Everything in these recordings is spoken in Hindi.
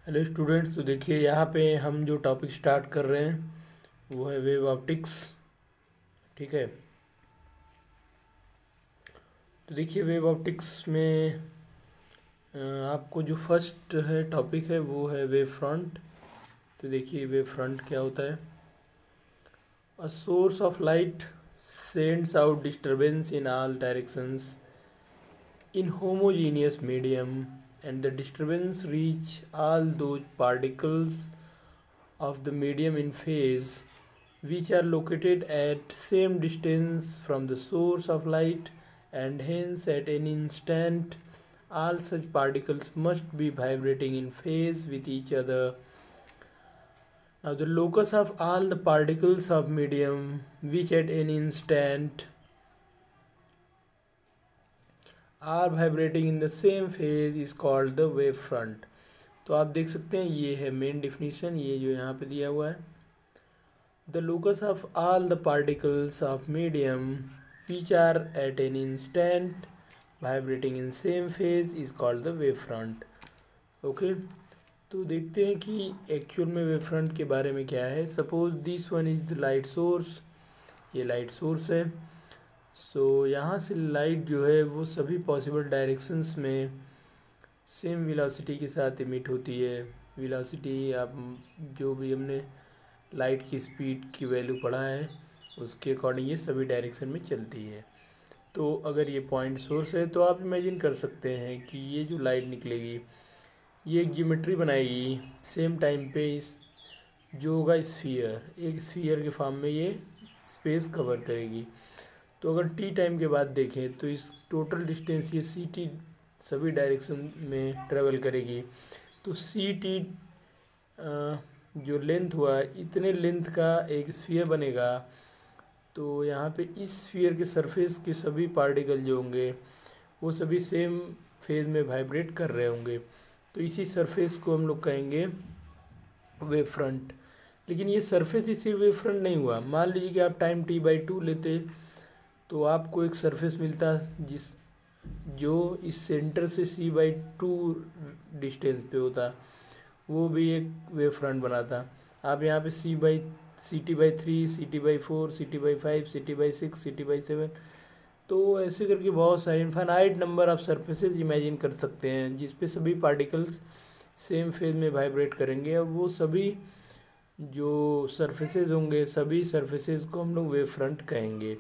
हेलो स्टूडेंट्स, तो देखिए यहाँ पे हम जो टॉपिक स्टार्ट कर रहे हैं वो है वेव ऑप्टिक्स। ठीक है, तो देखिए वेव ऑप्टिक्स में आपको जो फर्स्ट है टॉपिक है वो है वेव फ्रंट। तो देखिए वेव फ्रंट क्या होता है। A source of light sends out disturbance in all directions in homogeneous medium, and the disturbance reach all those particles of the medium in phase which are located at same distance from the source of light, and hence at any instant all such particles must be vibrating in phase with each other. Now the locus of all the particles of medium which at any instant are vibrating in the same phase is called the wave front. तो आप देख सकते हैं ये है मेन डिफिनीशन, ये जो यहाँ पे दिया हुआ है। The locus of all the particles of medium which are at an instant vibrating in same phase is called the wave front. Okay, तो देखते हैं कि एक्चुअल में वेव फ्रंट के बारे में क्या है। Suppose this one is the light source, ये लाइट सोर्स है। सो यहाँ से लाइट जो है वो सभी पॉसिबल डायरेक्शंस में सेम वेलोसिटी के साथ इमिट होती है। वेलोसिटी आप जो भी हमने लाइट की स्पीड की वैल्यू पढ़ा है उसके अकॉर्डिंग ये सभी डायरेक्शन में चलती है। तो अगर ये पॉइंट सोर्स है तो आप इमेजिन कर सकते हैं कि ये जो लाइट निकलेगी ये एक ज्योमेट्री बनाएगी सेम टाइम पे। इस जो होगा स्फीयर, एक स्फीयर के फॉर्म में ये स्पेस कवर करेगी। तो अगर टी टाइम के बाद देखें तो इस टोटल डिस्टेंस ये सी टी सभी डायरेक्शन में ट्रेवल करेगी। तो सी टी जो लेंथ हुआ इतने लेंथ का एक स्फीयर बनेगा। तो यहाँ पे इस स्फीयर के सरफेस के सभी पार्टिकल जो होंगे वो सभी सेम फेज में वाइब्रेट कर रहे होंगे। तो इसी सरफेस को हम लोग कहेंगे वेव फ्रंट। लेकिन ये सरफेस इसी वेव फ्रंट नहीं हुआ। मान लीजिए कि आप टाइम t/2 लेते तो आपको एक सरफेस मिलता जिस जो इस सेंटर से c/2 डिस्टेंस पे होता, वो भी एक वेव फ्रंट बनाता। आप यहाँ पे ct/3 ct/4 ct/5 ct/6 ct/7, तो ऐसे करके बहुत सारे infinite number of surfaces imagine कर सकते हैं जिस पे सभी पार्टिकल्स सेम फेज में वाइब्रेट करेंगे। और वो सभी जो सरफेसेस होंगे सभी सरफेसेस को हम लोग वेव फ्रंट कहेंगे।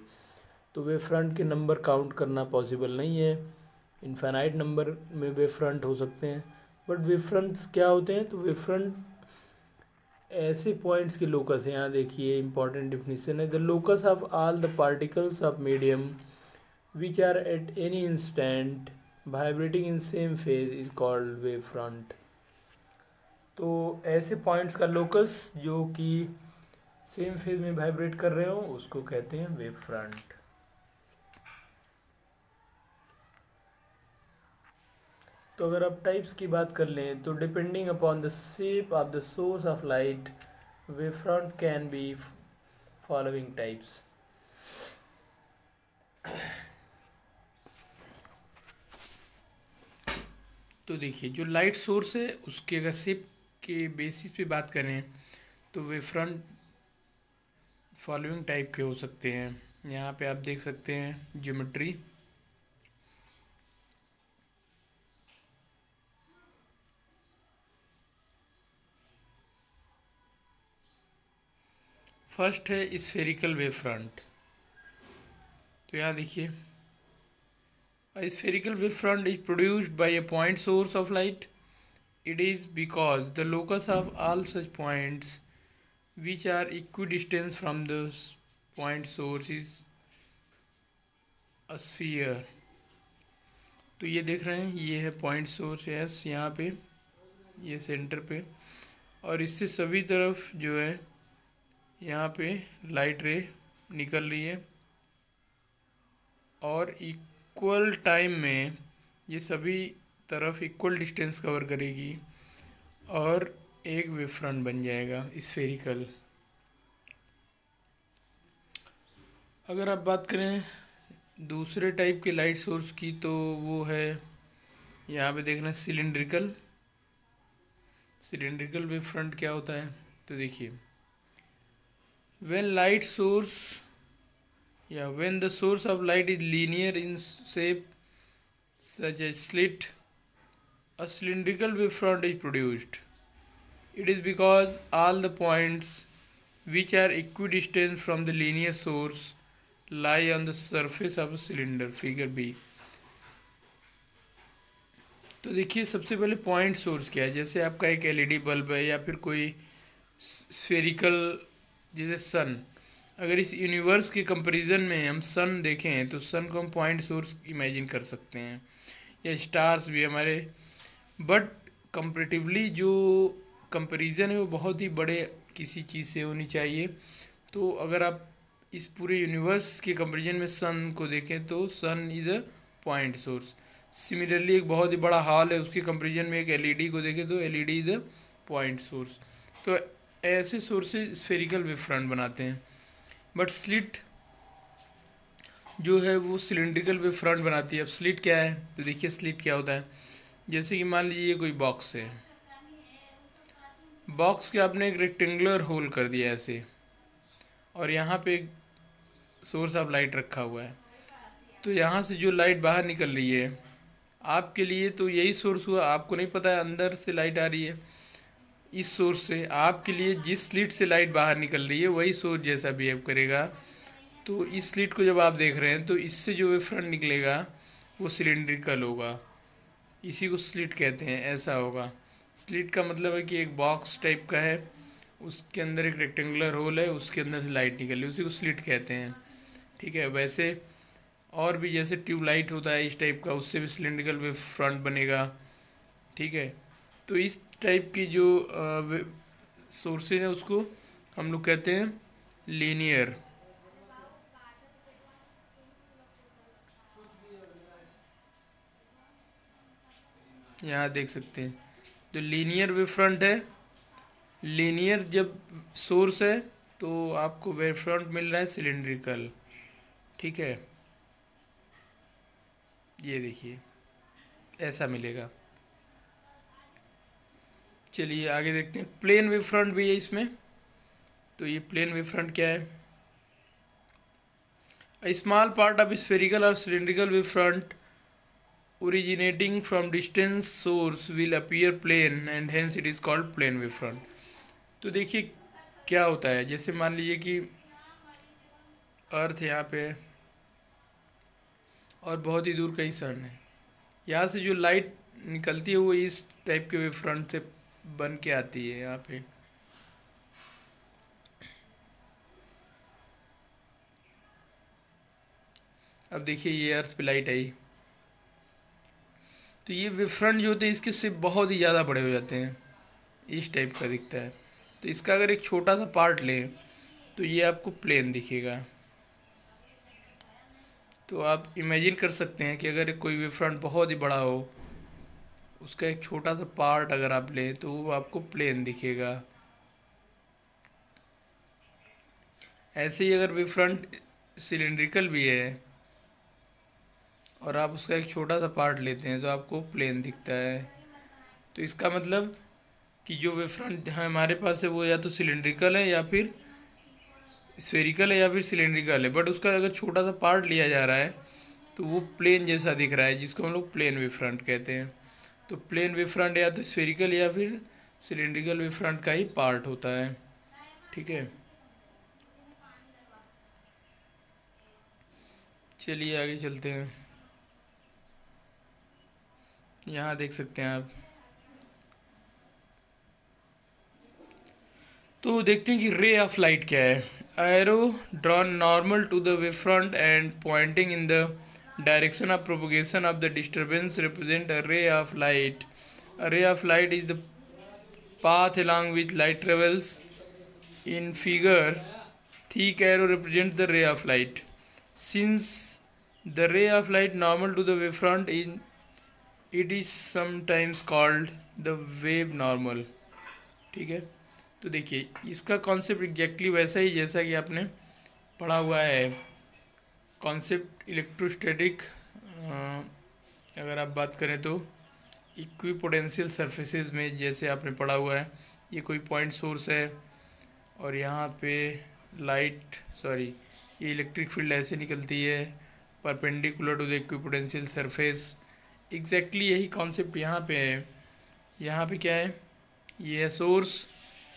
तो वेव फ्रंट के नंबर काउंट करना पॉसिबल नहीं है, इनफाइनाइट नंबर में वेव फ्रंट हो सकते हैं। बट वेव फ्रंट्स क्या होते हैं? तो वेव फ्रंट ऐसे पॉइंट्स के लोकस है। यहाँ देखिए इंपॉर्टेंट डिफिनीशन है, the locus of all the particles of medium which are at any instant vibrating in same phase is called wave front. तो ऐसे पॉइंट्स का लोकस जो कि सेम फेज में वाइब्रेट कर रहे हो उसको कहते हैं वेव फ्रंट। तो अगर आप टाइप्स की बात कर लें तो depending upon the shape of the source of light wave front can be following types. तो देखिए जो लाइट सोर्स है उसके अगर शेप के बेसिस पे बात करें तो वेव फ्रंट फॉलोइंग टाइप के हो सकते हैं। यहाँ पे आप देख सकते हैं ज्योमेट्री। फर्स्ट है स्फेरिकल वेव फ्रंट। तो यहाँ देखिए a spherical wave front is produced by a point source of light. It is because the locus of all such points which are equidistant from the point source is a sphere. तो ये देख रहे हैं ये है पॉइंट सोर्स एस यहाँ पे, ये सेंटर पे, और इससे सभी तरफ जो है यहाँ पे लाइट रे निकल रही है और इक्वल टाइम में ये सभी तरफ इक्वल डिस्टेंस कवर करेगी और एक वेव फ्रंट बन जाएगा स्फेरिकल। अगर आप बात करें दूसरे टाइप के लाइट सोर्स की तो वो है यहाँ पे देखना सिलिंड्रिकल। सिलेंड्रिकल वेव फ्रंट क्या होता है, तो देखिए when light source when the source of light is linear in shape such as slit, a cylindrical wave front is produced. It is because all the points which are equidistant from the linear source lie on the surface of a cylinder. Figure B. तो देखिए सबसे पहले पॉइंट सोर्स क्या है। जैसे आपका एक एलईडी बल्ब है या फिर कोई स्फेरिकल जैसे सन, अगर इस यूनिवर्स के कंपैरिजन में हम सन देखें तो सन को हम पॉइंट सोर्स इमेजिन कर सकते हैं, या स्टार्स भी हमारे। बट कंपैरेटिवली जो कंपैरिजन है वो बहुत ही बड़े किसी चीज़ से होनी चाहिए। तो अगर आप इस पूरे यूनिवर्स के कंपैरिजन में सन को देखें तो sun is a point source. Similarly एक बहुत ही बड़ा हॉल है, उसके कंपैरिजन में एक एलईडी को देखें तो LED is a point source. तो ऐसे सोर्सेज स्फेरिकल वेव फ्रंट बनाते हैं। बट स्लिट जो है वो सिलेंड्रिकल वेव फ्रंट बनाती है। अब स्लिट क्या है, तो देखिए स्लिट क्या होता है। जैसे कि मान लीजिए ये कोई बॉक्स है, बॉक्स के आपने एक रेक्टेंगुलर होल कर दिया ऐसे, और यहाँ पे एक सोर्स ऑफ लाइट रखा हुआ है। तो यहाँ से जो लाइट बाहर निकल रही है आपके लिए तो यही सोर्स हुआ, आपको नहीं पता है अंदर से लाइट आ रही है इस सोर्स से। आपके लिए जिस स्लिट से लाइट बाहर निकल रही है वही सोर्स जैसा बिहेव करेगा। तो इस स्लिट को जब आप देख रहे हैं तो इससे जो वेव फ्रंट निकलेगा वो सिलेंड्रिकल होगा, इसी को स्लिट कहते हैं। ऐसा होगा। स्लिट का मतलब है कि एक बॉक्स टाइप का है, उसके अंदर एक रेक्टेंगुलर होल है, उसके अंदर से लाइट निकल रही है, उसी को स्लिट कहते हैं। ठीक है। वैसे और भी जैसे ट्यूबलाइट होता है इस टाइप का, उससे भी सिलेंड्रिकल वेव फ्रंट बनेगा। ठीक है। तो इस टाइप की जो सोर्सेज है उसको हम लोग कहते हैं लीनियर। यहाँ देख सकते हैं जो लीनियर वेव फ्रंट है, लीनियर जब सोर्स है तो आपको वेव फ्रंट मिल रहा है सिलेंड्रिकल। ठीक है, ये देखिए ऐसा मिलेगा। चलिए आगे देखते हैं। प्लेन वेव फ्रंट भी है इसमें। तो ये प्लेन वेव फ्रंट क्या है, a small part of spherical or cylindrical wave front originating from distant source will appear plane and hence it is called plane wave front। तो देखिए क्या होता है, जैसे मान लीजिए कि अर्थ यहाँ पे है और बहुत ही दूर कहीं सन है, यहाँ से जो लाइट निकलती है वो इस टाइप के वेव फ्रंट से बन के आती है यहाँ पे। अब देखिए ये अर्थ पे लाइट आई, तो ये वेव फ्रंट जो होते हैं इसके से बहुत ही ज़्यादा बड़े हो जाते हैं, इस टाइप का दिखता है। तो इसका अगर एक छोटा सा पार्ट लें तो ये आपको प्लेन दिखेगा। तो आप इमेजिन कर सकते हैं कि अगर कोई वेव फ्रंट बहुत ही बड़ा हो, उसका एक छोटा सा पार्ट अगर आप लें तो वो आपको प्लेन दिखेगा। ऐसे ही अगर वेव फ्रंट सिलेंड्रिकल भी है और आप उसका एक छोटा सा पार्ट लेते हैं तो आपको प्लेन दिखता है। तो इसका मतलब कि जो वेव फ्रंट हमारे पास है वो या तो सिलेंड्रिकल है या फिर स्फेरिकल है या फिर सिलेंड्रिकल है, बट उसका अगर छोटा सा पार्ट लिया जा रहा है तो वो प्लेन जैसा दिख रहा है, जिसको हम लोग प्लेन वेव फ्रंट कहते हैं। तो प्लेन वेव फ्रंट या तो स्फेरिकल या फिर सिलेंड्रिकल वेव फ्रंट का ही पार्ट होता है। ठीक है, चलिए आगे चलते हैं। यहाँ देख सकते हैं आप, तो देखते हैं कि रे ऑफ लाइट क्या है। Arrow drawn normal to the wave front and pointing in the direction of propagation of the disturbance represent a ray of light. A ray of light is the path along which light travels. In figure, thick arrow represents the ray of light. Since the ray of light normal to the wavefront, it is sometimes called the wave normal. ठीक है, तो देखिए इसका कॉन्सेप्ट एग्जैक्टली वैसा ही जैसा कि आपने पढ़ा हुआ है कॉन्सेप्ट इलेक्ट्रोस्टैटिक। अगर आप बात करें तो इक्विपोटेंशियल सरफेसेस में जैसे आपने पढ़ा हुआ है, ये कोई पॉइंट सोर्स है और यहाँ पे ये इलेक्ट्रिक फील्ड ऐसे निकलती है perpendicular to the equipotential surface. Exactly यही कॉन्सेप्ट यहाँ पे है। यहाँ पे क्या है, ये है सोर्स,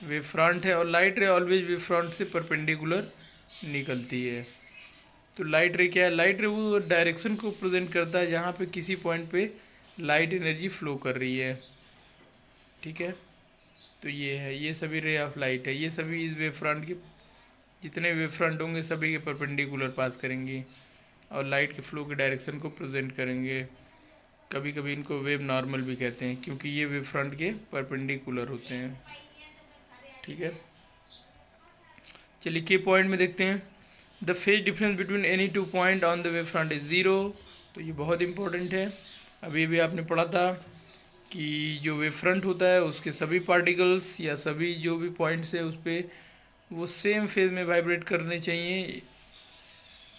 वेव फ्रंट है, और लाइट रे ऑलवेज वेव फ्रंट से परपेंडिकुलर निकलती है। तो लाइट रे क्या है, लाइट रे वो डायरेक्शन को प्रेजेंट करता है जहाँ पे किसी पॉइंट पे लाइट एनर्जी फ्लो कर रही है। ठीक है, तो ये है, ये सभी रे ऑफ लाइट है, ये सभी इस वेव फ्रंट के जितने वेव फ्रंट होंगे सभी के परपेंडिकुलर पास करेंगे और लाइट के फ्लो के डायरेक्शन को प्रेजेंट करेंगे। कभी कभी इनको वेव नॉर्मल भी कहते हैं क्योंकि ये वेव फ्रंट के परपेंडिकुलर होते हैं। ठीक है, चलिए के पॉइंट में देखते हैं। The phase difference between any two point on the wave front is zero. तो ये बहुत इंपॉर्टेंट है। अभी भी आपने पढ़ा था कि जो वेव फ्रंट होता है उसके सभी पार्टिकल्स या सभी जो भी पॉइंट्स है उस पर वो सेम फेज में वाइब्रेट करने चाहिए,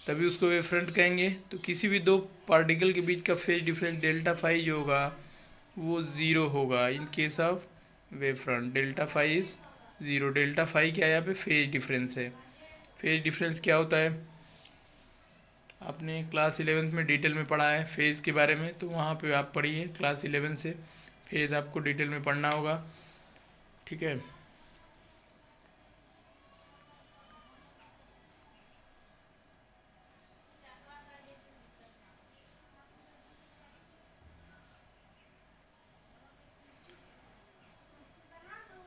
तभी उसको वेव फ्रंट कहेंगे। तो किसी भी दो पार्टिकल के बीच का फेज डिफरेंस डेल्टा फाई जो होगा वो ज़ीरो होगा in case of wave front. Delta phi is zero. Delta phi क्या है, यहाँ पे फेज डिफरेंस है। फेज डिफरेंस क्या होता है, आपने क्लास 11th में डिटेल में पढ़ा है फेज़ के बारे में, तो वहाँ पे आप पढ़िए क्लास 11 से फेज़ आपको डिटेल में पढ़ना होगा। ठीक है,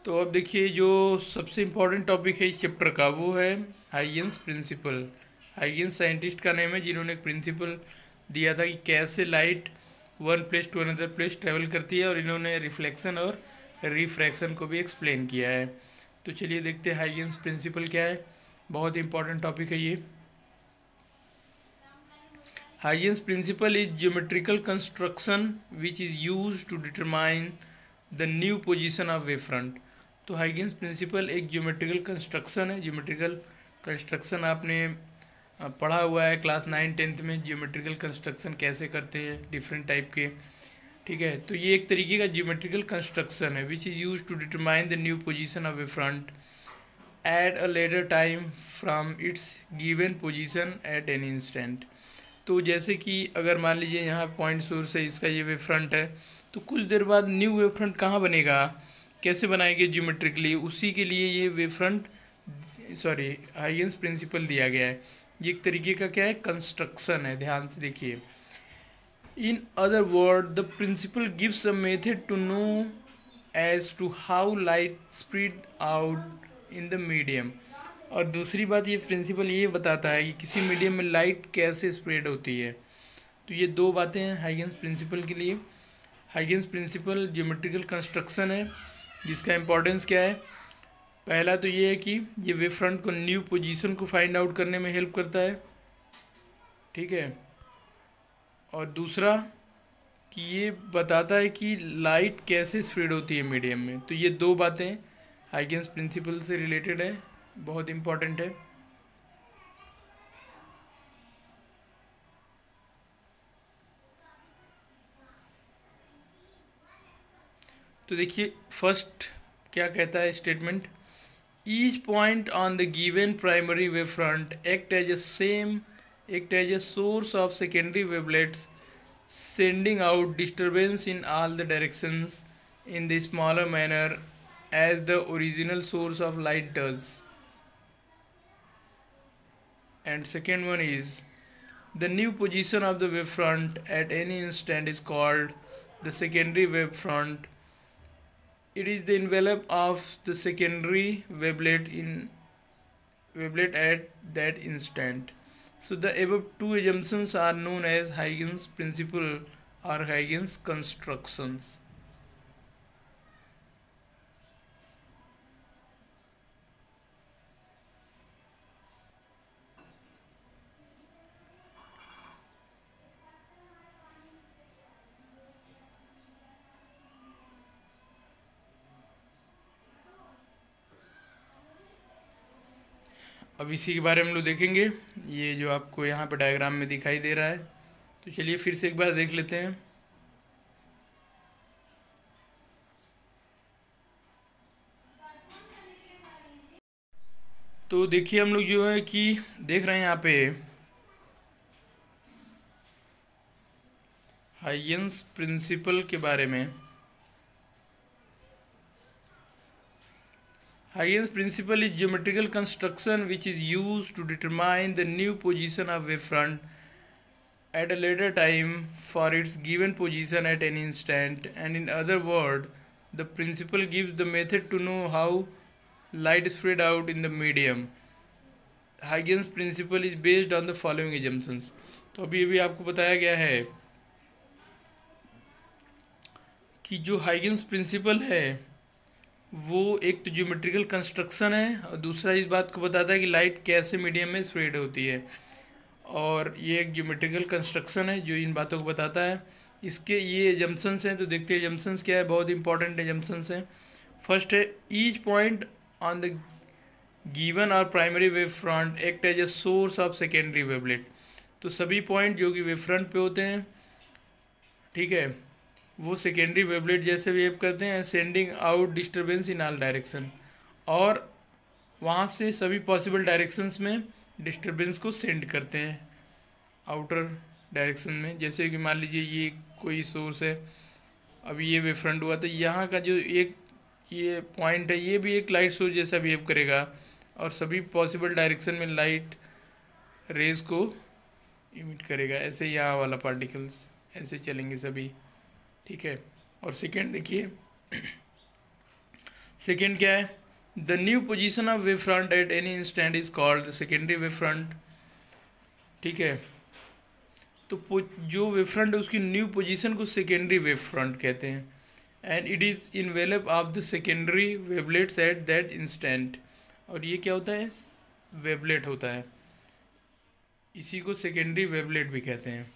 तो अब देखिए जो सबसे इम्पोर्टेंट टॉपिक है इस चैप्टर का वो है हाइगेंस प्रिंसिपल। हाइगेंस साइंटिस्ट का नेम है जिन्होंने एक प्रिंसिपल दिया था कि कैसे light one place to another place travel करती है, और इन्होंने रिफ्लेक्शन और रिफ्रैक्शन को भी एक्सप्लेन किया है। तो चलिए देखते हैं हाइगेंस प्रिंसिपल क्या है। बहुत इंपॉर्टेंट टॉपिक है ये। Huygens principle is geometrical construction which is use to determine the new position of wave front. तो हाइगेंस प्रिंसिपल एक ज्योमेट्रिकल कंस्ट्रक्शन है। ज्योमेट्रिकल कंस्ट्रक्शन आपने पढ़ा हुआ है क्लास 9-10th में, ज्योमेट्रिकल कंस्ट्रक्शन कैसे करते हैं डिफरेंट टाइप के। ठीक है, तो ये एक तरीके का ज्योमेट्रिकल कंस्ट्रक्शन है which is use to determine the new position of a front at a later time from its given position at any instant. तो जैसे कि अगर मान लीजिए यहाँ पॉइंट सोर्स है, इसका ये वेव फ्रंट है, तो कुछ देर बाद न्यू वेव फ्रंट कहाँ बनेगा, कैसे बनाएंगे ज्योमेट्रिकली, उसी के लिए ये वेव फ्रंट हाइगेंस प्रिंसिपल दिया गया है। ये एक तरीके का क्या है, कंस्ट्रक्शन है। ध्यान से देखिए, in other word the principle gives a method to know as to how light spread out in the medium. और दूसरी बात ये प्रिंसिपल ये बताता है कि किसी मीडियम में लाइट कैसे स्प्रेड होती है। तो ये दो बातें हैं हाइगेंस प्रिंसिपल के लिए। हाइगेंस प्रिंसिपल ज्योमेट्रिकल कंस्ट्रक्शन है जिसका इम्पोर्टेंस क्या है। पहला तो ये है कि ये वेव फ्रंट को न्यू पोजीशन को फाइंड आउट करने में हेल्प करता है। ठीक है, और दूसरा कि ये बताता है कि लाइट कैसे स्प्रेड होती है मीडियम में। तो ये दो बातें हाइगेंस प्रिंसिपल से रिलेटेड है, बहुत इम्पोर्टेंट है। तो देखिए फर्स्ट क्या कहता है statement, each point on the given primary wave front act as a source of secondary wavelets sending out disturbance in all the directions in the smaller manner as the original source of light does. And second one is the new position of the wavefront at any instant is called the secondary wavefront. It is the envelope of the secondary wavelet at that instant. So the above two assumptions are known as Huygens principle or Huygens constructions. अब इसी के बारे में हम लोग देखेंगे, ये जो आपको यहाँ पर डायग्राम में दिखाई दे रहा है। तो चलिए फिर से एक बार देख लेते हैं। तो देखिए हम लोग जो है कि देख रहे हैं यहाँ पे हाइगेंस प्रिंसिपल के बारे में। Huygens principle is geometrical construction which is used to determine the new position of wavefront at a later time for its given position at any instant, and in other words, the principle gives the method to know how light is spread out in the medium. Huygens principle is based on the following assumptions. तो अभी आपको बताया गया है कि जो हाइगेंस प्रिंसिपल है वो एक तो ज्योमेट्रिकल कंस्ट्रक्शन है और दूसरा इस बात को बताता है कि लाइट कैसे मीडियम में स्प्रेड होती है, और ये एक ज्योमेट्रिकल कंस्ट्रक्शन है जो इन बातों को बताता है। इसके ये एजम्पशंस हैं, तो देखते हैं एजम्पशंस क्या है। बहुत इंपॉर्टेंट एजम्पशंस हैं। फर्स्ट है each point on the given और primary wave front act as a source of secondary wavelet. तो सभी पॉइंट जो कि वेव फ्रंट पे होते हैं, ठीक है, वो सेकेंडरी वेवलेट जैसे वेव करते हैं, sending out disturbance in all direction, और वहाँ से सभी पॉसिबल डायरेक्शंस में डिस्टर्बेंस को सेंड करते हैं आउटर डायरेक्शन में। जैसे कि मान लीजिए ये कोई सोर्स है, अभी ये वेव फ्रंट हुआ तो यहाँ का जो एक ये पॉइंट है ये भी एक लाइट सोर्स जैसा बिहेव करेगा और सभी पॉसिबल डायरेक्शन में लाइट रेज को इमिट करेगा। ऐसे यहाँ वाला पार्टिकल्स ऐसे चलेंगे सभी, ठीक है। और सेकेंड देखिए, सेकेंड क्या है, the new position of wave front eight any instant is called the secondary wave front, ठीक है। तो जो वेव फ्रंट है उसकी न्यू पोजीशन को सेकेंडरी वेव फ्रंट कहते हैं, and it is envelope of the secondary wavelets at that instant. और ये क्या होता है, वेवलेट होता है, इसी को सेकेंडरी वेवलेट भी कहते हैं।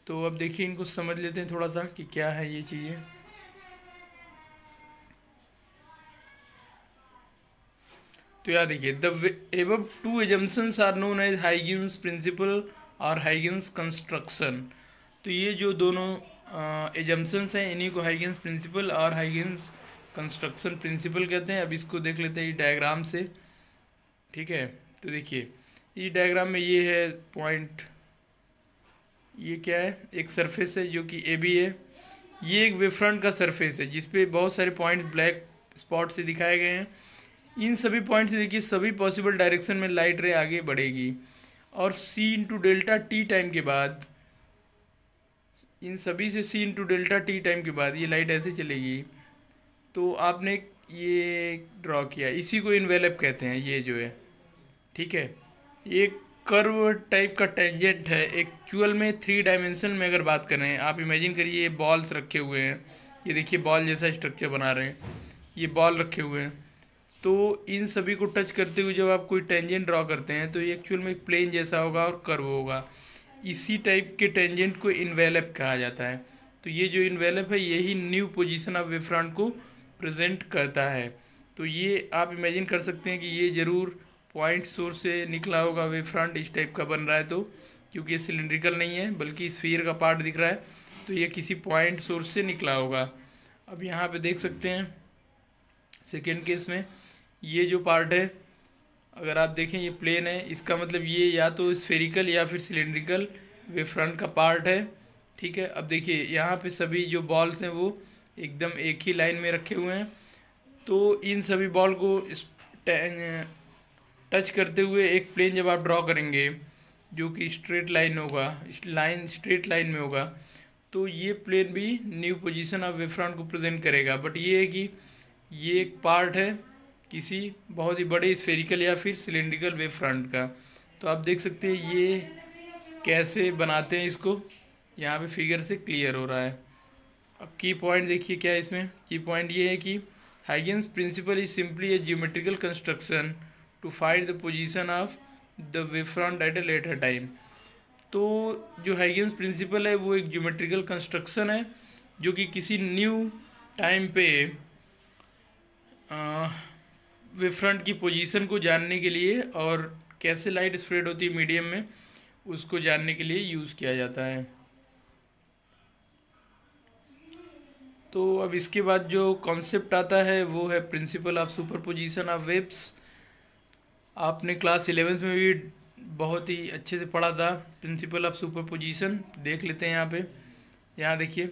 तो अब देखिए इनको समझ लेते हैं थोड़ा सा कि क्या है ये चीज़ें। तो यार देखिए, the above two assumptions are known as Huygens principle और हाइगेंस कंस्ट्रक्शन। तो ये जो दोनों एजम्पशंस हैं इन्हीं को हाइगेंस प्रिंसिपल और हाइगेंस कंस्ट्रक्शन प्रिंसिपल कहते हैं। अब इसको देख लेते हैं डायग्राम से, ठीक है। तो देखिए इस डायग्राम में ये है पॉइंट, ये क्या है, एक सरफेस है जो कि ए बी है। ये एक वेव फ्रंट का सरफेस है जिसपे बहुत सारे पॉइंट ब्लैक स्पॉट से दिखाए गए हैं। इन सभी पॉइंट से देखिए सभी पॉसिबल डायरेक्शन में लाइट रे आगे बढ़ेगी, और सी इंटू डेल्टा टी टाइम के बाद, इन सभी से सी इंटू डेल्टा टी टाइम के बाद ये लाइट ऐसे चलेगी। तो आपने ये ड्रॉ किया, इसी को इनवेलप कहते हैं ये जो है, ठीक है। एक कर्व टाइप का टेंजेंट है। एक्चुअल में 3 डायमेंशन में अगर बात करें, आप इमेजिन करिए ये बॉल्स रखे हुए हैं, ये देखिए बॉल जैसा स्ट्रक्चर बना रहे हैं, ये बॉल रखे हुए हैं। तो इन सभी को टच करते हुए जब आप कोई टेंजेंट ड्रॉ करते हैं तो ये एक्चुअल में एक प्लेन जैसा होगा और कर्व होगा। इसी टाइप के टेंजेंट को इनवेलप कहा जाता है। तो ये जो इनवेलप है यही new position of wave front को प्रेजेंट करता है। तो ये आप इमेजिन कर सकते हैं कि ये ज़रूर पॉइंट सोर्स से निकला होगा वेव फ्रंट, इस टाइप का बन रहा है। तो क्योंकि ये सिलिंड्रिकल नहीं है बल्कि स्फीयर का पार्ट दिख रहा है, तो ये किसी पॉइंट सोर्स से निकला होगा। अब यहाँ पे देख सकते हैं सेकेंड केस में ये जो पार्ट है, अगर आप देखें ये प्लेन है, इसका मतलब ये या तो स्फेरिकल या फिर सिलिंड्रिकल वेव फ्रंट का पार्ट है, ठीक है। अब देखिए यहाँ पे सभी जो बॉल्स हैं वो एकदम एक ही लाइन में रखे हुए हैं। तो इन सभी बॉल को टच करते हुए एक प्लेन जब आप ड्रॉ करेंगे जो कि स्ट्रेट लाइन होगा, स्ट्रेट लाइन में होगा, तो ये प्लेन भी new position of wave front को प्रेजेंट करेगा। बट ये है कि ये एक पार्ट है किसी बहुत ही बड़े स्फेरिकल या फिर सिलिंड्रिकल वेव फ्रंट का। तो आप देख सकते हैं ये कैसे बनाते हैं इसको, यहाँ पे फिगर से क्लियर हो रहा है। अब की पॉइंट देखिए क्या है इसमें, की पॉइंट ये है कि Huygens principle is simply a geometrical construction to find the position of the wave front at a later time. तो जो हाइगेंस प्रिंसिपल है वो एक ज्योमेट्रिकल कंस्ट्रक्शन है जो कि किसी न्यू टाइम पे वेव फ्रंट की पोजीशन को जानने के लिए और कैसे लाइट स्प्रेड होती है मीडियम में उसको जानने के लिए यूज़ किया जाता है। तो अब इसके बाद जो कॉन्सेप्ट आता है वो है principle of superposition of waves. आपने क्लास 11th में भी बहुत ही अच्छे से पढ़ा था प्रिंसिपल ऑफ सुपरपोजिशन, देख लेते हैं यहाँ पे। यहाँ देखिए,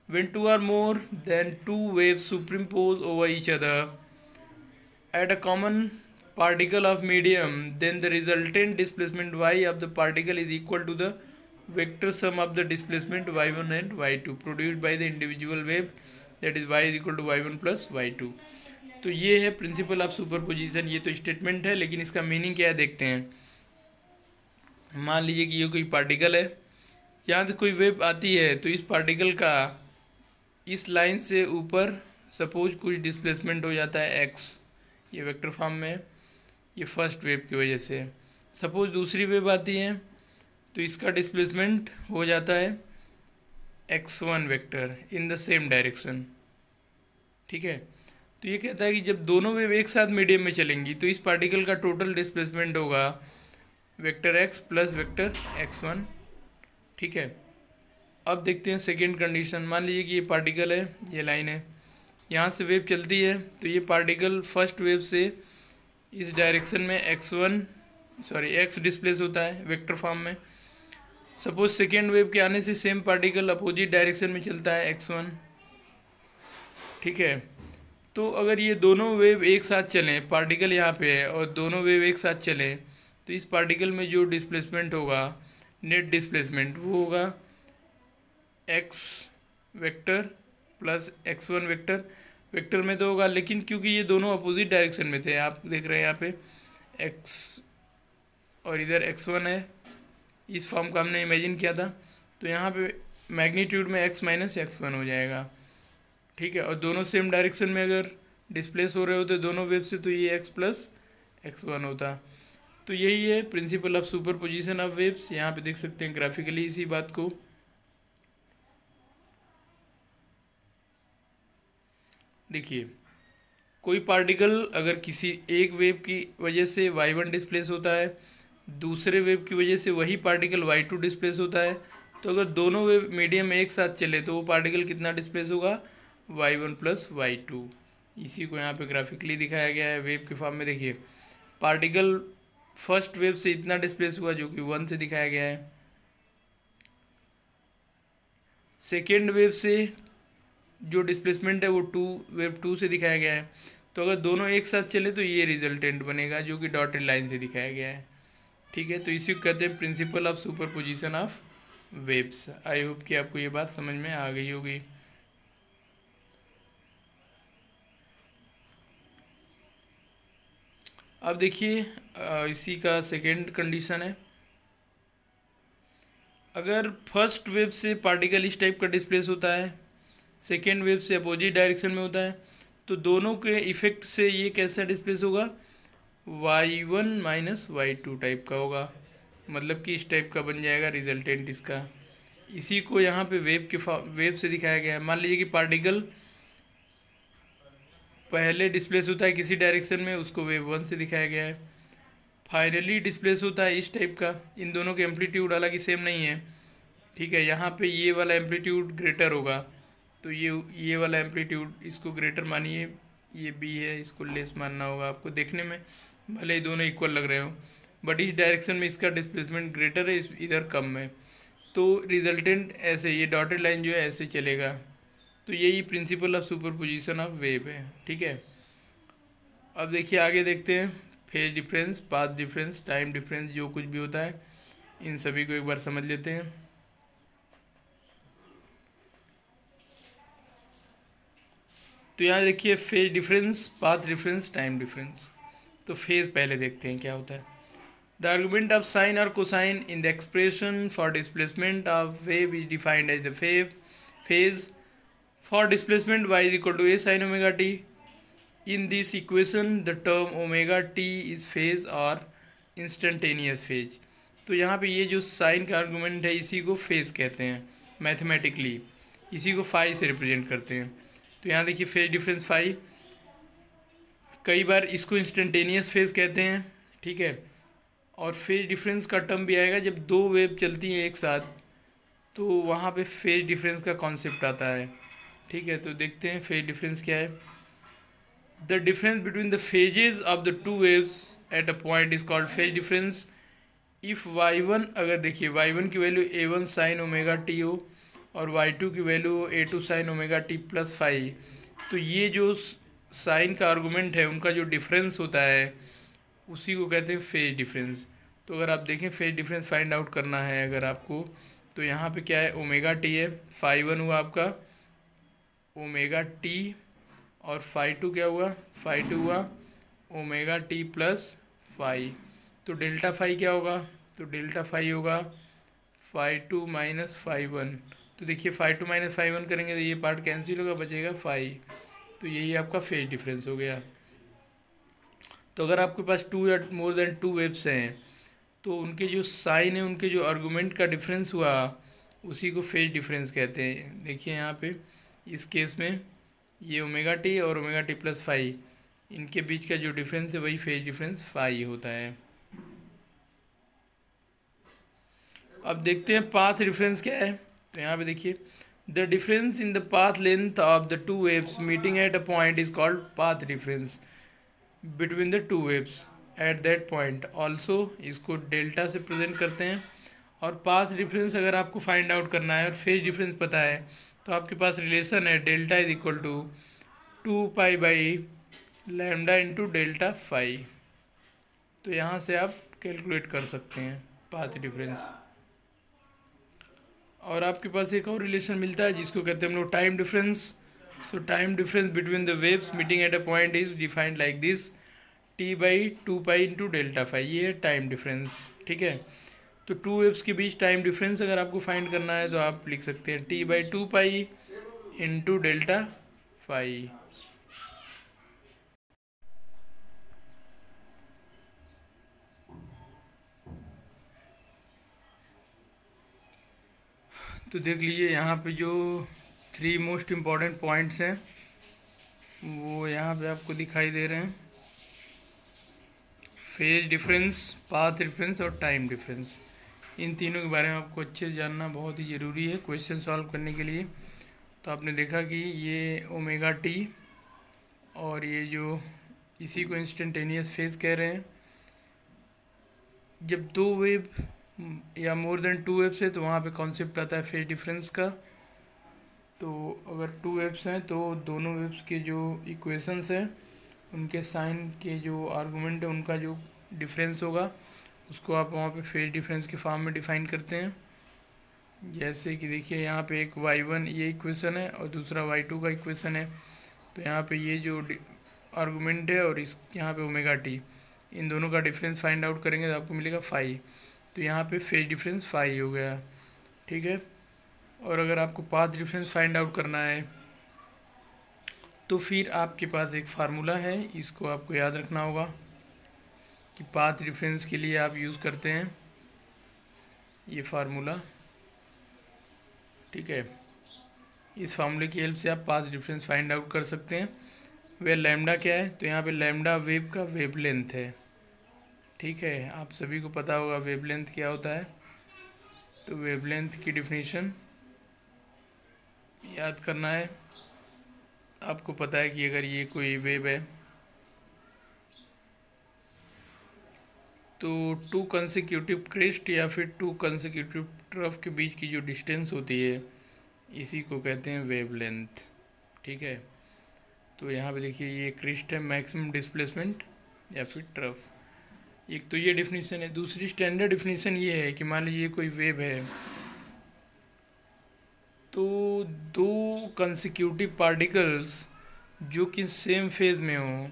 when two or more than two waves superimpose over each other at a common particle of medium, then the resultant displacement y of the particle is equal to the vector sum of the displacement y1 and y2 produced by the individual wave, that is y is equal to y1 plus y2। तो ये है प्रिंसिपल ऑफ सुपरपोजिशन। ये तो स्टेटमेंट है, लेकिन इसका मीनिंग क्या है देखते हैं। मान लीजिए कि ये कोई पार्टिकल है, यहाँ से कोई वेव आती है, तो इस पार्टिकल का इस लाइन से ऊपर सपोज कुछ डिस्प्लेसमेंट हो जाता है x, ये वेक्टर फॉर्म में, ये फर्स्ट वेव की वजह से। सपोज दूसरी वेव आती है तो इसका डिस्प्लेसमेंट हो जाता है x1 vector in the same direction. ठीक है, तो ये कहता है कि जब दोनों वेव एक साथ मीडियम में चलेंगी तो इस पार्टिकल का टोटल डिस्प्लेसमेंट होगा vector x plus vector x1। ठीक है, अब देखते हैं सेकेंड कंडीशन। मान लीजिए कि ये पार्टिकल है, ये लाइन है, यहाँ से वेव चलती है, तो ये पार्टिकल फर्स्ट वेव से इस डायरेक्शन में x डिस्प्लेस होता है वेक्टर फॉर्म में। सपोज सेकेंड वेव के आने से सेम पार्टिकल अपोजिट डायरेक्शन में चलता है x1। ठीक है, तो अगर ये दोनों वेव एक साथ चलें, पार्टिकल यहाँ पे है और दोनों वेव एक साथ चलें, तो इस पार्टिकल में जो डिस्प्लेसमेंट होगा, नेट डिस्प्लेसमेंट, वो होगा x vector plus x1 vector में तो होगा, लेकिन क्योंकि ये दोनों अपोजिट डायरेक्शन में थे, आप देख रहे हैं यहाँ पे x और इधर x1 है, इस फॉर्म का हमने इमेजिन किया था, तो यहाँ पे मैग्नीट्यूड में x माइनस x1 हो जाएगा। ठीक है, और दोनों सेम डायरेक्शन में अगर डिस्प्लेस हो रहे होते दोनों वेव से, तो ये x प्लस x1 होता। तो यही है principle of superposition of waves. यहाँ पे देख सकते हैं ग्राफिकली इसी बात को। देखिए, कोई पार्टिकल अगर किसी एक वेव की वजह से y1 डिस्प्लेस होता है, दूसरे वेव की वजह से वही पार्टिकल y2 डिस्प्लेस होता है, तो अगर दोनों वेव मीडियम में एक साथ चले तो वो पार्टिकल कितना डिस्प्लेस होगा, y1 प्लस y2। इसी को यहाँ पे ग्राफिकली दिखाया गया है वेव के फॉर्म में। देखिए, पार्टिकल फर्स्ट वेव से इतना डिस्प्लेस हुआ जो कि 1 से दिखाया गया है, सेकेंड वेव से जो डिस्प्लेसमेंट है वो वेव 2 से दिखाया गया है। तो अगर दोनों एक साथ चले तो ये रिजल्टेंट बनेगा जो कि डॉटेड लाइन से दिखाया गया है। ठीक है, तो इसी को कहते हैं principle of superposition of waves. I hope कि आपको ये बात समझ में आ गई होगी। अब देखिए, इसी का सेकेंड कंडीशन है, अगर फर्स्ट वेव से पार्टिकल इस टाइप का डिस्प्लेस होता है, सेकेंड वेव से अपोजिट डायरेक्शन में होता है, तो दोनों के इफेक्ट से ये कैसा डिस्प्लेस होगा, y1 माइनस y2 टाइप का होगा, मतलब कि इस टाइप का बन जाएगा रिजल्टेंट इसका। इसी को यहाँ पे वेव से दिखाया गया है। मान लीजिए कि पार्टिकल पहले डिस्प्लेस होता है किसी डायरेक्शन में, उसको वेव 1 से दिखाया गया है, फाइनली डिस्प्लेस होता है इस टाइप का। इन दोनों के एम्पलीट्यूड हालांकि सेम नहीं है। ठीक है, यहाँ पे ये वाला एम्पलीट्यूड ग्रेटर होगा, तो ये वाला एम्पलीट्यूड इसको ग्रेटर मानिए, ये बी है, इसको लेस मानना होगा आपको। देखने में भले ही दोनों इक्वल लग रहे हो, बट इस डायरेक्शन में इसका डिस्प्लेसमेंट ग्रेटर है, इधर कम है, तो रिजल्टेंट ऐसे, ये डॉटेड लाइन जो है ऐसे चलेगा। तो यही principle of superposition of wave है। ठीक है, अब देखिए आगे देखते हैं, phase difference, path difference, time difference, जो कुछ भी होता है इन सभी को एक बार समझ लेते हैं। तो यहाँ देखिए phase difference, path difference, time difference. तो फेज पहले देखते हैं क्या होता है। द आर्गुमेंट ऑफ साइन और cosine in the expression for displacement of wave is defined as the phase for displacement y is equal to a sin omega t। In this equation the term omega t is phase और इंस्टेंटेनियस फेज। तो यहाँ पे ये जो साइन का आर्गुमेंट है इसी को फेज कहते हैं मैथमेटिकली, इसी को फाई से रिप्रेजेंट करते हैं। तो यहाँ देखिए फेज डिफरेंस फाई, कई बार इसको इंस्टेंटेनियस फेज कहते हैं। ठीक है, और फेज डिफरेंस का टर्म भी आएगा जब दो वेव चलती हैं एक साथ, तो वहाँ पे फेज डिफरेंस का कॉन्सेप्ट आता है। ठीक है, तो देखते हैं फेज डिफरेंस क्या है। The difference between the phases of the two waves eight a point is called phase difference. If y1, अगर देखिए y1 की value a1 sign omega T हो और y2 की value a2 sine omega t plus phi, तो ये जो साइन का आर्गूमेंट है उनका जो डिफरेंस होता है उसी को कहते हैं फेज डिफरेंस। तो अगर आप देखें फेज डिफरेंस फाइंड आउट करना है अगर आपको, तो यहाँ पे क्या है, ओमेगा टी है, फाई वन हुआ आपका ओमेगा टी और फाई टू क्या हुआ, फाई टू हुआ ओमेगा टी प्लस फाई। तो डेल्टा फाई क्या होगा, तो डेल्टा फाई होगा phi two minus phi one. तो देखिए phi two minus phi one करेंगे तो ये पार्ट कैंसिल होगा, बचेगा फाई। तो यही आपका फेज डिफरेंस हो गया। तो अगर आपके पास टू या मोर देन टू वेव्स हैं तो उनके जो साइन है, उनके जो आर्गूमेंट का डिफरेंस हुआ उसी को फेज डिफरेंस कहते हैं। देखिए यहाँ पे इस केस में ये ओमेगा टी और ओमेगा टी प्लस फाई, इनके बीच का जो डिफरेंस है वही फेज डिफरेंस फाई होता है। अब देखते हैं पाथ डिफरेंस क्या है। तो यहाँ पे देखिए the difference in the path length of the two waves meeting at a point is called path difference between the two waves at that point. Also इसको डेल्टा से प्रेजेंट करते हैं। और पाथ डिफरेंस अगर आपको फाइंड आउट करना है और फेज डिफरेंस पता है तो आपके पास रिलेशन है delta is equal to 2 pi by lambda into delta phi. तो यहाँ से आप कैलकुलेट कर सकते हैं पाथ डिफरेंस। और आपके पास एक और रिलेशन मिलता है जिसको कहते हैं हम लोग time difference. So time difference between the waves meeting at a point is defined like this, T by 2 pi into delta phi. ये है टाइम डिफरेंस, ठीक है। तो टू वेव्स के बीच टाइम डिफरेंस अगर आपको फाइंड करना है तो आप लिख सकते हैं T by 2 pi into delta phi. तो देख लीजिए यहाँ पे जो 3 मोस्ट इम्पॉर्टेंट पॉइंट्स हैं वो यहाँ पे आपको दिखाई दे रहे हैं, फेज डिफरेंस, पाथ डिफरेंस और टाइम डिफरेंस। इन तीनों के बारे में आपको अच्छे से जानना बहुत ही ज़रूरी है क्वेश्चन सॉल्व करने के लिए। तो आपने देखा कि ये ओमेगा टी और ये जो इसी को इंस्टेंटेनियस फेज कह रहे हैं। जब दो वेव या मोर देन टू वेव्स है तो वहाँ पे कॉन्सेप्ट आता है फेज डिफरेंस का। तो अगर टू वेव्स हैं तो दोनों वेव्स के जो इक्वेशंस हैं उनके साइन के जो आर्गूमेंट है उनका जो डिफरेंस होगा उसको आप वहाँ पे फेज डिफरेंस के फॉर्म में डिफाइन करते हैं। जैसे कि देखिए यहाँ पे एक y1 ये इक्वेशन है और दूसरा y2 का इक्वेशन है। तो यहाँ पे ये जो आर्गूमेंट है और इस यहाँ पे ओमेगा टी, इन दोनों का डिफरेंस फाइंड आउट करेंगे तो आपको मिलेगा फाई। तो यहाँ पे फेज डिफरेंस फाई हो गया, ठीक है। और अगर आपको पाथ डिफरेंस फाइंड आउट करना है तो फिर आपके पास एक फार्मूला है, इसको आपको याद रखना होगा कि पाथ डिफरेंस के लिए आप यूज़ करते हैं ये फार्मूला, ठीक है। इस फार्मूले की हेल्प से आप पाथ डिफरेंस फाइंड आउट कर सकते हैं। वे लैम्डा क्या है, तो यहाँ पे लैम्डा वेव का वेवलेंथ है, ठीक है। आप सभी को पता होगा वेवलेंथ क्या होता है। तो वेवलेंथ की डिफिनीशन याद करना है। आपको पता है कि अगर ये कोई वेव है तो टू कंसेक्यूटिव क्रेस्ट या फिर टू कंसेक्यूटिव ट्रफ के बीच की जो डिस्टेंस होती है इसी को कहते हैं वेवलेंथ, ठीक है। तो यहाँ पे देखिए ये क्रेस्ट है, मैक्सिमम डिस्प्लेसमेंट या फिर ट्रफ। एक तो ये डिफिनीशन है। दूसरी स्टैंडर्ड डिफिनीशन ये है कि मान लीजिए कोई वेव है तो दो कंसेक्यूटिव पार्टिकल्स जो कि सेम फेज में हों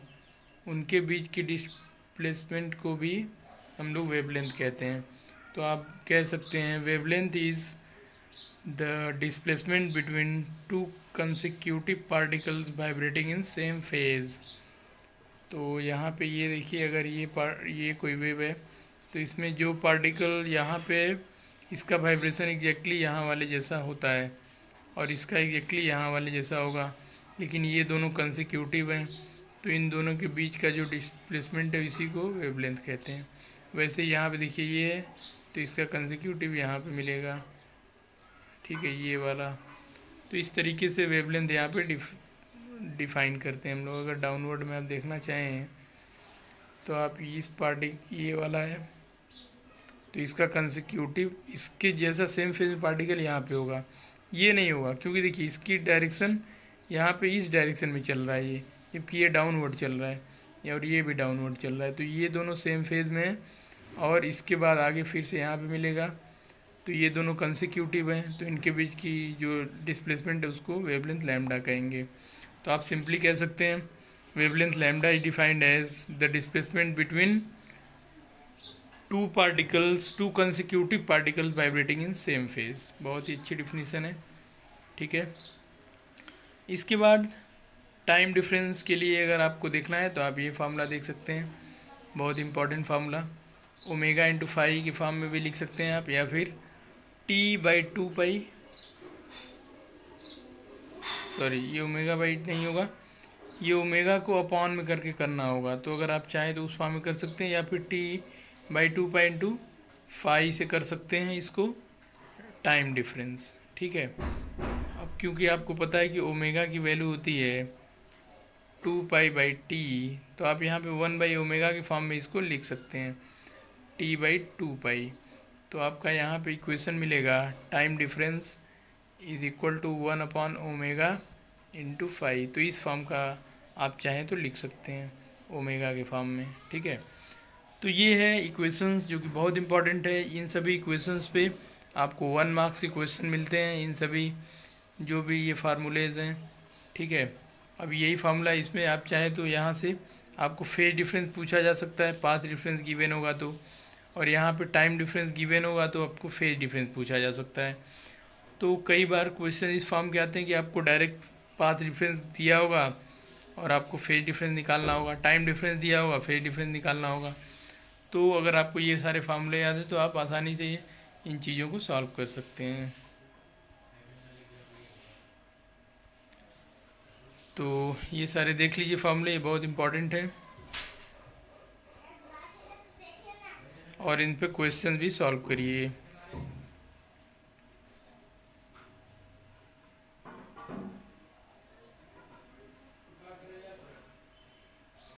उनके बीच की डिस्प्लेसमेंट को भी हम लोग वेवलेंथ कहते हैं। तो आप कह सकते हैं wavelength is the displacement between two consecutive particles vibrating in same phase. तो यहाँ पे ये देखिए अगर ये कोई वेव है तो इसमें जो पार्टिकल यहाँ पे इसका वाइब्रेशन एग्जैक्टली यहाँ वाले जैसा होता है और इसका एग्जैक्टली यहाँ वाले जैसा होगा, लेकिन ये दोनों कंसेक्यूटिव हैं तो इन दोनों के बीच का जो डिस्प्लेसमेंट है इसी को वेवलेंथ कहते हैं। वैसे यहाँ पे देखिए ये है तो इसका कंसेक्यूटिव यहाँ पे मिलेगा, ठीक है, ये वाला। तो इस तरीके से वेवलेंथ यहाँ पे डिफाइन करते हैं हम लोग। अगर डाउनवर्ड में आप देखना चाहें तो आप इस ये वाला है, तो इसका कंसेक्यूटिव इसके जैसा सेम फेज में पार्टिकल यहाँ पे होगा, ये नहीं होगा क्योंकि देखिए इसकी डायरेक्शन यहाँ पे इस डायरेक्शन में चल रहा है ये, जबकि ये डाउनवर्ड चल रहा है और ये भी डाउनवर्ड चल रहा है, तो ये दोनों सेम फेज में है। और इसके बाद आगे फिर से यहाँ पे मिलेगा, तो ये दोनों कंसेक्यूटिव हैं, तो इनके बीच की जो डिस्प्लेसमेंट है उसको वेवलेंथ लैम्डा कहेंगे। तो आप सिंपली कह सकते हैं wavelength lambda is defined as the displacement between two consecutive particles vibrating in same phase. बहुत ही अच्छी डिफिनीसन है, ठीक है। इसके बाद टाइम डिफरेंस के लिए अगर आपको देखना है तो आप ये फार्मूला देख सकते हैं, बहुत important formula, omega into phi के फॉर्म में भी लिख सकते हैं आप, या फिर T/2 सॉरी ये ओमेगा बाई नहीं होगा, ये ओमेगा को अपॉन में करके करना होगा, तो अगर आप चाहें तो उस फॉर्म में कर सकते हैं, या फिर T/2 इंटू फाई से कर सकते हैं इसको टाइम डिफरेंस, ठीक है। अब क्योंकि आपको पता है कि ओमेगा की वैल्यू होती है 2π/T, तो आप यहाँ पे 1/ओमेगा के फॉर्म में इसको लिख सकते हैं T/2π। तो आपका यहाँ पे इक्वेशन मिलेगा time difference is equal to 1/ओमेगा इंटू फाई। तो इस फॉर्म का आप चाहें तो लिख सकते हैं ओमेगा के फॉर्म में, ठीक है। तो ये है इक्वेशंस जो कि बहुत इंपॉर्टेंट है। इन सभी इक्वेशंस पे आपको 1 मार्क्स के क्वेश्चन मिलते हैं, इन सभी जो भी ये फार्मूलेज हैं, ठीक है। अब यही फार्मूला इसमें आप चाहें तो यहाँ से आपको फेज डिफरेंस पूछा जा सकता है, पाथ डिफरेंस गिवन होगा तो, और यहाँ पे टाइम डिफरेंस गिवन होगा तो आपको फेज डिफरेंस पूछा जा सकता है। तो कई बार क्वेश्चन इस फॉर्म के आते हैं कि आपको डायरेक्ट पाथ डिफरेंस दिया होगा और आपको फेज डिफरेंस निकालना होगा, टाइम डिफरेंस दिया होगा, फेज डिफरेंस निकालना होगा। तो अगर आपको ये सारे फार्मूले याद है तो आप आसानी से इन चीज़ों को सॉल्व कर सकते हैं। तो ये सारे देख लीजिए फार्मूले, ये बहुत इंपॉर्टेंट है और इन पे क्वेश्चन भी सॉल्व करिए।